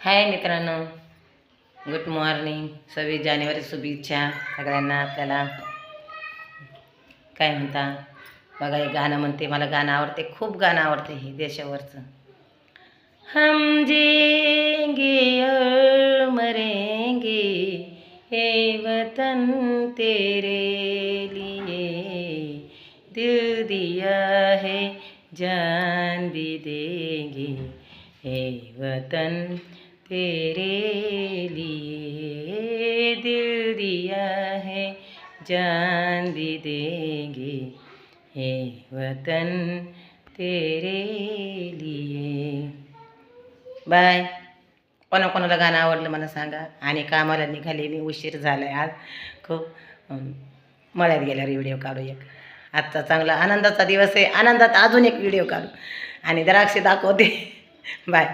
हाय मित्रांनो, good morning. 26 जानेवारी शुभेच्छा सगळ्यांना. आपल्याला काय म्हणता बघा, हे गाणं म्हणते. मला गाणं आवडते, खूप गाणं आवडते हे देशावरचं. हम जिएंगे और मरेंगे हे वतन तेरे लिए, दिल दिया है जान भी देंगे हे वतन तेरे लिए, दिल दिया है जान भी देंगे हे वतन तेरे लिए. बाय. कोणाकोणाला गाणं आवडलं मला सांगा. आणि कामाला निघाले मी, उशीर झाला आहे आज खूप. मळ्यात गेल्यावर व्हिडिओ काढू एक. आजचा चांगला आनंदाचा दिवस आहे. आनंदात अजून एक व्हिडिओ काढू आणि द्राक्षे दाखवते. बाय.